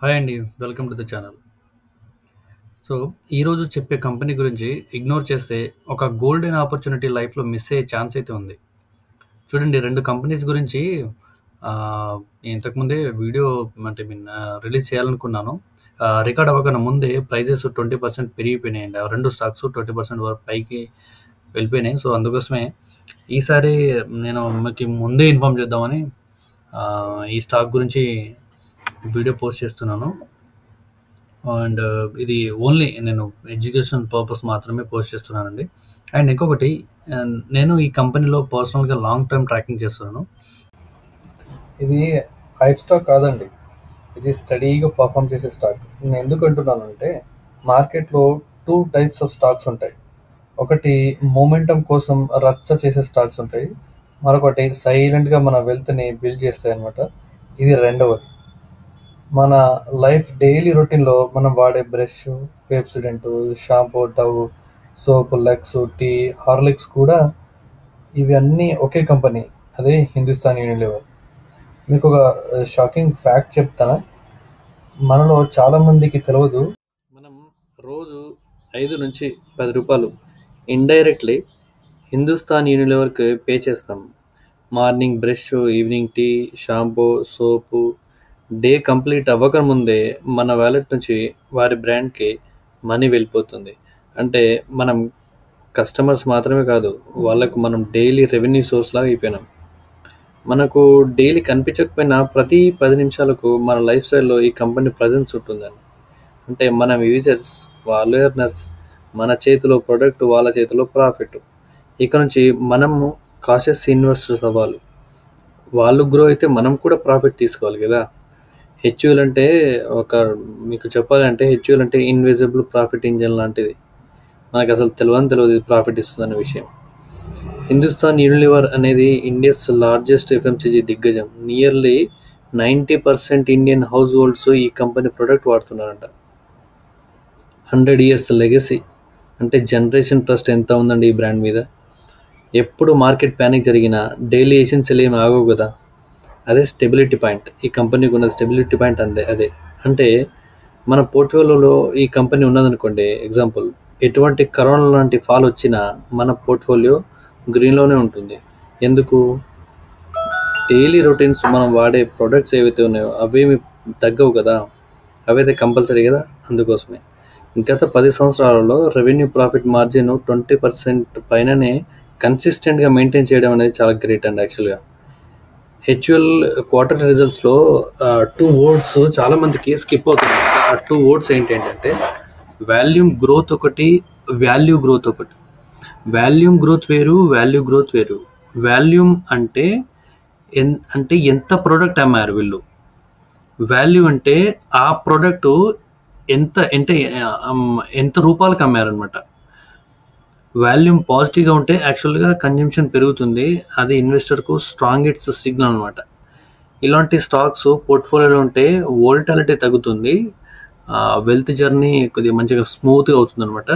Hi అండి. Welcome to the channel. So, ఈరోజు చెప్పే కంపెనీ గురించి ఇగ్నోర్ చేస్తే ఒక గోల్డెన్ ఆపర్చునిటీ లైఫ్‌లో మిస్ అయ్యే ఛాన్స్ అయితే ఉంది. చూడండి 2 కంపెనీస్ గురించి ఇంతకుముందే వీడియో అంటే రిలీజ్ చేయాలనుకున్నాను. రికార్డ్ అవ్వకన్నా ముందే ప్రైజెస్ 20% పెరిగిపోయినాయండి. ఆ 2 స్టాక్స్ 20% వరకు పైకి వెళ్ళిపోయినాయి. సో, అందుకోసమే ఈసారి నేను మీకు ముందే ఇన్ఫార్మ్ చేద్దామని ఈ స్టాక్ గురించి వీడియో పోస్ట్ చేస్తున్నాను. అండ్ ఇది ఓన్లీ నేను ఎడ్యుకేషన్ పర్పస్ మాత్రమే పోస్ట్ చేస్తున్నానండి. అండ్ ఇంకొకటి నేను ఈ కంపెనీలో పర్సనల్‌గా లాంగ్ టర్మ్ ట్రాకింగ్ చేస్తున్నాను. ఇది హైప్ స్టాక్ కాదండి. ఇది స్టడీగా పర్ఫామ్ చేసే స్టాక్. నేను ఎందుకు అంటున్నానంటే మార్కెట్‌లో 2 టైప్స్ ఆఫ్ స్టాక్స్ ఉంటాయి. ఒకటి మొమెంటమ్ కోసం రచ్చ చేసే స్టాక్స్ ఉంటాయి. మరొకటి సైలెంట్‌గా మన వెల్త్‌ని బిల్డ్ చేస్తాయన్నమాట. ఇది రెండవది. మన లైఫ్ డైలీ రొటీన్‌లో మనం వాడే brush, Pepsodent, shampoo, Dove, soap, Lux, tea, Horlicks కూడా ఇవన్నీ ఒకే కంపెనీ. అదే హిందుస్థాన్ యూనిలివర్. మీకు ఒక షాకింగ్ ఫ్యాక్ట్ చెప్తానా? మనలో చాలా మందికి తెలియదు. మనం రోజు ₹5-10 ఇండైరెక్ట్‌లీ హిందుస్థాన్ యూనిలివర్‌కి పే చేస్తాం. Morning brush, evening tea, shampoo, soap day complete అవ్వకముందే మన వాలెట్ నుంచి వారి బ్రాండ్‌కి మనీ వెళ్ళిపోతుంది. అంటే మనం కస్టమర్స్ మాత్రమే కాదు, వాళ్ళకు మనం డైలీ రెవెన్యూ సోర్స్ లాగా అయిపోయినాం. మనకు డైలీ కనిపించకపోయినా ప్రతి 10 నిమిషాలకు మన లైఫ్ స్టైల్‌లో ఈ కంపెనీ ప్రెజెన్స్ ఉంటుందండి. అంటే మనం యూజర్స్, వాళ్ళు ఎర్నర్స్, మన చేతిలో ప్రొడక్ట్, వాళ్ళ చేతిలో ప్రాఫిట్. ఇక నుంచి మనము కాషియస్ ఇన్వెస్టర్స్ అవ్వాలి. వాళ్ళు గ్రో అయితే మనం కూడా ప్రాఫిట్ తీసుకోవాలి కదా! హెచ్‌యుఎల్ అంటే మీకు చెప్పాలంటే హెచ్‌యుఎల్ అంటే ఇన్విజిబుల్ ప్రాఫిట్ ఇంజిన్ లాంటిది. మనకు అసలు తెలియదు ఇది ప్రాఫిట్ ఇస్తుందన్న విషయం. హిందుస్థాన్ యూనిలివర్ అనేది ఇండియాస్ లార్జెస్ట్ ఎఫ్ఎంసీజీ దిగ్గజం. నియర్లీ 90% ఇండియన్ హౌస్ హోల్డ్స్ ఈ కంపెనీ ప్రొడక్ట్ వాడుతున్నారంట. 100 ఇయర్స్ లెగసీ అంటే జనరేషన్ ట్రస్ట్ ఎంత ఉందండి ఈ బ్రాండ్ మీద. ఎప్పుడు మార్కెట్ ప్యానిక్ జరిగినా డైలీ ఎసెన్షియల్ ఏమి ఆగవు కదా. అదే స్టెబిలిటీ పాయింట్. ఈ కంపెనీకి ఉన్న స్టెబిలిటీ పాయింట్ అదే. అంటే మన పోర్ట్ఫోలియోలో ఈ కంపెనీ ఉన్నదనుకోండి, ఎగ్జాంపుల్ ఎటువంటి కరోనా లాంటి ఫాల్ వచ్చినా మన పోర్ట్ఫోలియో గ్రీన్లోనే ఉంటుంది. ఎందుకు? డైలీ రొటీన్స్ మనం వాడే ప్రొడక్ట్స్ ఏవైతే ఉన్నాయో అవేమి తగ్గవు కదా, అవైతే కంపల్సరీ కదా. అందుకోసమే గత 10 సంవత్సరాలలో రెవెన్యూ ప్రాఫిట్ మార్జిన్ 20% పైననే కన్సిస్టెంట్గా మెయింటైన్ చేయడం అనేది చాలా గ్రేట్ అండి. యాక్చువల్గా హెచ్యుఎల్ క్వార్టర్ రిజల్ట్స్లో 2 వర్డ్స్ చాలా మందికి స్కిప్ అవుతుంది. ఆ 2 వర్డ్స్ ఏంటంటే వాల్యూమ్ గ్రోత్ ఒకటి, వాల్యూ గ్రోత్ ఒకటి. వాల్యూమ్ గ్రోత్ వేరు, వాల్యూ గ్రోత్ వేరు. వాల్యూమ్ అంటే ఎంత ప్రోడక్ట్ అమ్మారు వీళ్ళు. వాల్యూ అంటే ఆ ప్రోడక్ట్ ఎంత రూపాయలకు అమ్మారనమాట. వాల్యూమ్ పాజిటివ్గా ఉంటే యాక్చువల్గా కన్జంప్షన్ పెరుగుతుంది. అది ఇన్వెస్టర్కు స్ట్రాంగ్ ఇట్స్ సిగ్నల్ అనమాట. ఇలాంటి స్టాక్స్ పోర్ట్ఫోలియోలో ఉంటే వోల్టాలిటీ తగ్గుతుంది, వెల్త్ జర్నీ కొద్దిగా మంచిగా స్మూత్గా అవుతుంది అనమాట.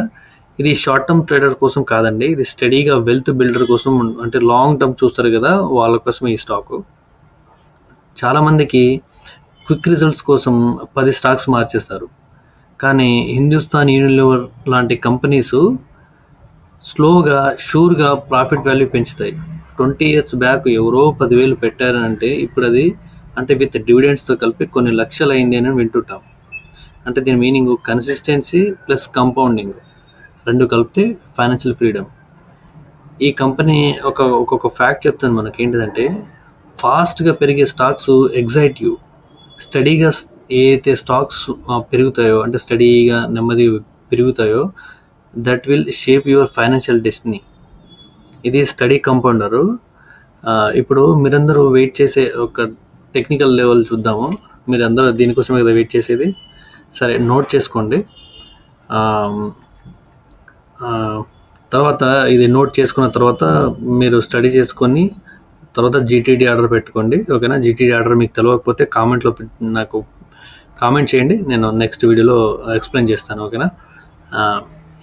ఇది షార్ట్ టర్మ్ ట్రేడర్ కోసం కాదండి, ఇది స్టడీగా వెల్త్ బిల్డర్ కోసం, అంటే లాంగ్ టర్మ్ చూస్తారు కదా, వాళ్ళ కోసం ఈ స్టాకు. చాలామందికి క్విక్ రిజల్ట్స్ కోసం 10 స్టాక్స్ మార్చేస్తారు. కానీ హిందుస్థాన్ యూనిలివర్ లాంటి కంపెనీస్ స్లోగా షూర్గా ప్రాఫిట్ వాల్యూ పెంచుతాయి. 20 ఇయర్స్ బ్యాక్ ఎవరో 10,000 పెట్టారంటే ఇప్పుడు అది అంటే విత్ డివిడెండ్స్తో కలిపి కొన్ని లక్షలు అయింది అని వింటుంటాం. అంటే దీని మీనింగ్ కన్సిస్టెన్సీ ప్లస్ కంపౌండింగ్ 2 కలిపితే ఫైనాన్షియల్ ఫ్రీడమ్. ఈ కంపెనీ ఒక్కొక్క ఫ్యాక్ట్ చెప్తాను మనకి. ఏంటిదంటే ఫాస్ట్గా పెరిగే స్టాక్స్ ఎగ్జైట్ యూ. స్టడీగా ఏదైతే స్టాక్స్ పెరుగుతాయో, అంటే స్టడీగా నెమ్మది పెరుగుతాయో, that will shape your financial destiny. ఇది స్టడీ కంపౌండరు. ఇప్పుడు మీరందరూ వెయిట్ చేసే ఒక టెక్నికల్ లెవెల్ చూద్దాము. మీరందరూ దీనికోసమే కదా వెయిట్ చేసేది. సరే, నోట్ చేసుకోండి. తర్వాత ఇది నోట్ చేసుకున్న తర్వాత మీరు స్టడీ చేసుకొని తర్వాత జీటీడీ ఆర్డర్ పెట్టుకోండి, ఓకేనా. జీటీడీ ఆర్డర్ మీకు తెలియకపోతే కామెంట్లో నాకు కామెంట్ చేయండి, నేను నెక్స్ట్ వీడియోలో ఎక్స్ప్లెయిన్ చేస్తాను, ఓకేనా.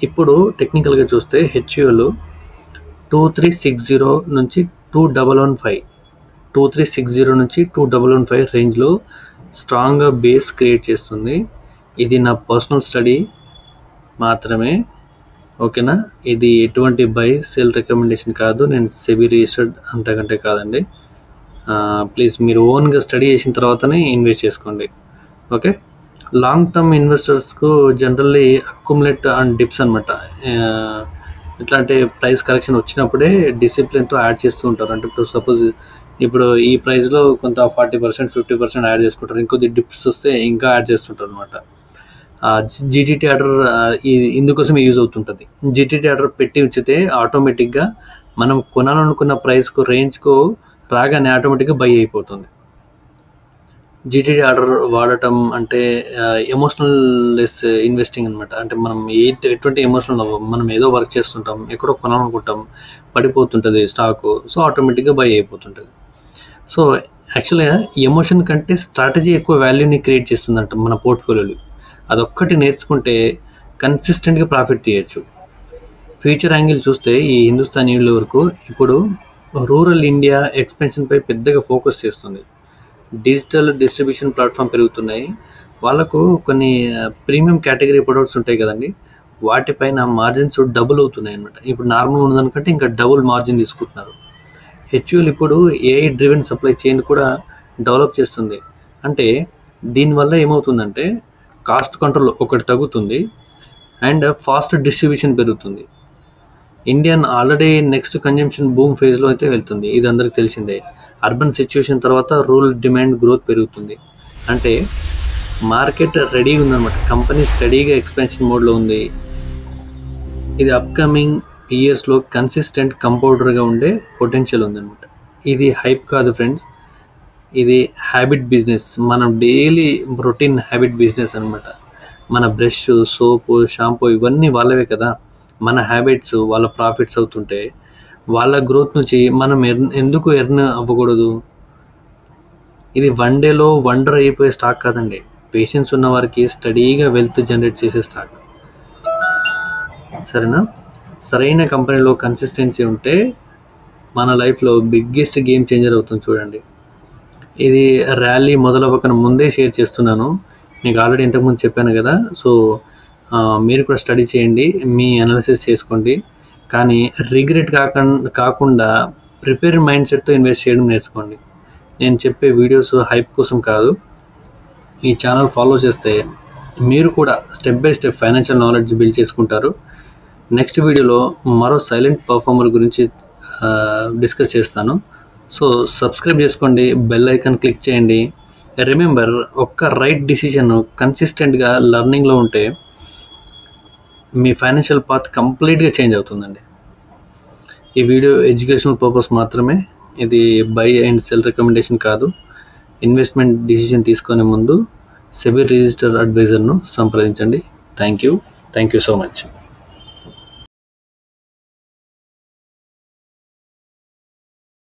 ఇప్పుడు టెక్నికల్గా చూస్తే హెచ్యుఎల్ 2360 నుంచి 2115 2360 నుంచి 2115 రేంజ్లో స్ట్రాంగ్గా బేస్ క్రియేట్ చేస్తుంది. ఇది నా పర్సనల్ స్టడీ మాత్రమే, ఓకేనా. ఇది ఎటువంటి బై సెల్ రికమెండేషన్ కాదు, నేను సెబీ రిజిస్టర్డ్ అంతకంటే కాదండి. ప్లీజ్ మీరు ఓన్గా స్టడీ చేసిన తర్వాతనే ఇన్వెస్ట్ చేసుకోండి, ఓకే. లాంగ్ టర్మ్ ఇన్వెస్టర్స్కు జనరల్లీ అక్యుములేట్ అండ్ డిప్స్ అనమాట. ఎట్లా అంటే ప్రైస్ కరెక్షన్ వచ్చినప్పుడే డిసిప్లిన్తో యాడ్ చేస్తూ ఉంటారు. అంటే ఇప్పుడు సపోజ్ ఇప్పుడు ఈ ప్రైస్లో కొంత 40%, 50% యాడ్ చేసుకుంటారు, ఇంకొద్ది డిప్స్ వస్తే ఇంకా యాడ్ చేస్తుంటారు అనమాట. జీటీటీ ఆర్డర్ ఇందుకోసమే యూజ్ అవుతుంటుంది. జీటీటీ ఆర్డర్ పెట్టి ఉంచితే ఆటోమేటిక్గా మనం కొనాలనుకున్న ప్రైస్కు రేంజ్కు రాగానే ఆటోమేటిక్గా బై అయిపోతుంది. జీటీటీ ఆర్డర్ వాడటం అంటే ఎమోషనల్ లెస్ ఇన్వెస్టింగ్ అనమాట. అంటే మనం ఎటువంటి ఎమోషనల్ మనం ఏదో వర్క్ చేస్తుంటాం, ఎక్కడో కొనాలనుకుంటాం, పడిపోతుంటుంది స్టాకు, సో ఆటోమేటిక్గా బై అయిపోతుంటుంది. సో యాక్చువల్గా ఎమోషన్ కంటే స్ట్రాటజీ ఎక్కువ వాల్యూని క్రియేట్ చేస్తుందంట మన పోర్ట్ఫోలియోలో. అదొక్కటి నేర్చుకుంటే కన్సిస్టెంట్గా ప్రాఫిట్ తీయచ్చు. ఫ్యూచర్ యాంగిల్ చూస్తే ఈ హిందుస్థాన్ యూనిలివర్కు ఇప్పుడు రూరల్ ఇండియా ఎక్స్పెన్షన్పై పెద్దగా ఫోకస్ చేస్తుంది. డిజిటల్ డిస్ట్రిబ్యూషన్ ప్లాట్ఫామ్ పెరుగుతున్నాయి. వాళ్ళకు కొన్ని ప్రీమియం కేటగిరీ ప్రొడక్ట్స్ ఉంటాయి కదండి, వాటిపైన మార్జిన్స్ డబుల్ అవుతున్నాయి అనమాట. ఇప్పుడు నార్మల్ ఉన్నదానికంటే ఇంకా డబుల్ మార్జిన్ తీసుకుంటున్నారు. హెచ్యుఎల్ ఇప్పుడు ఏఐ డ్రివెన్ సప్లై చైన్ కూడా డెవలప్ చేస్తుంది. అంటే దీనివల్ల ఏమవుతుందంటే కాస్ట్ కంట్రోల్ ఒకటి తగ్గుతుంది అండ్ ఫాస్ట్ డిస్ట్రిబ్యూషన్ పెరుగుతుంది. Indian already next consumption boom ఫేజ్లో అయితే వెళ్తుంది, ఇది అందరికి తెలిసిందే. అర్బన్ సిచ్యువేషన్ తర్వాత రూరల్ డిమాండ్ గ్రోత్ పెరుగుతుంది. అంటే మార్కెట్ రెడీగా ఉందన్నమాట, కంపెనీ స్టడీగా ఎక్స్పాన్షన్ మోడ్లో ఉంది. ఇది అప్కమింగ్ ఇయర్స్లో కన్సిస్టెంట్ కంపౌండర్గా ఉండే పొటెన్షియల్ ఉందన్నమాట. ఇది హైప్ కాదు ఫ్రెండ్స్, ఇది హ్యాబిట్ బిజినెస్. మనం డైలీ రొటీన్ హ్యాబిట్ బిజినెస్ అనమాట. మన బ్రష్, సోపు, షాంపూ ఇవన్నీ వాళ్ళవే కదా. మన హ్యాబిట్స్ వాళ్ళ ప్రాఫిట్స్ అవుతుంటే వాళ్ళ గ్రోత్ నుంచి మనం ఎందుకు ఎర్న్ అవ్వకూడదు? ఇది వన్ డేలో వండర్ అయిపోయే స్టాక్ కాదండి, పేషెన్స్ ఉన్న వారికి స్టడీగా వెల్త్ జనరేట్ చేసే స్టాక్, సరేనా. సరైన కంపెనీలో కన్సిస్టెన్సీ ఉంటే మన లైఫ్లో బిగ్గెస్ట్ గేమ్ చేంజర్ అవుతుంది చూడండి. ఇది ర్యాలీ మొదలవ్వకన ముందే షేర్ చేస్తున్నాను, మీకు ఆల్రెడీ ఇంతకుముందు చెప్పాను కదా. సో మీరు కూడా స్టడీ చేయండి, మీ అనాలిసిస్ చేసుకోండి, కానీ రిగ్రెట్ కాకుండా ప్రిపేర్ మైండ్ సెట్తో ఇన్వెస్ట్ చేయడం నేర్చుకోండి. నేను చెప్పే వీడియోస్ హైప్ కోసం కాదు. ఈ ఛానల్ ఫాలో చేస్తే మీరు కూడా step by step financial knowledge build చేసుకుంటారు. నెక్స్ట్ వీడియోలో మరో సైలెంట్ పర్ఫార్మర్ గురించి డిస్కస్ చేస్తాను. సో సబ్స్క్రైబ్ చేసుకోండి, బెల్ ఐకాన్ క్లిక్ చేయండి. రిమెంబర్, ఒక్క రైట్ డిసిషన్ కన్సిస్టెంట్గా లర్నింగ్లో ఉంటే మీ ఫైనాన్షియల్ పాత్ కంప్లీట్గా చేంజ్ అవుతుందండి. ఈ వీడియో ఎడ్యుకేషనల్ పర్పస్ మాత్రమే, ఇది బై అండ్ సెల్ రికమెండేషన్ కాదు. ఇన్వెస్ట్మెంట్ డిసిషన్ తీసుకునే ముందు సెబీ రిజిస్టర్ అడ్వైజర్ను సంప్రదించండి. Thank you so much.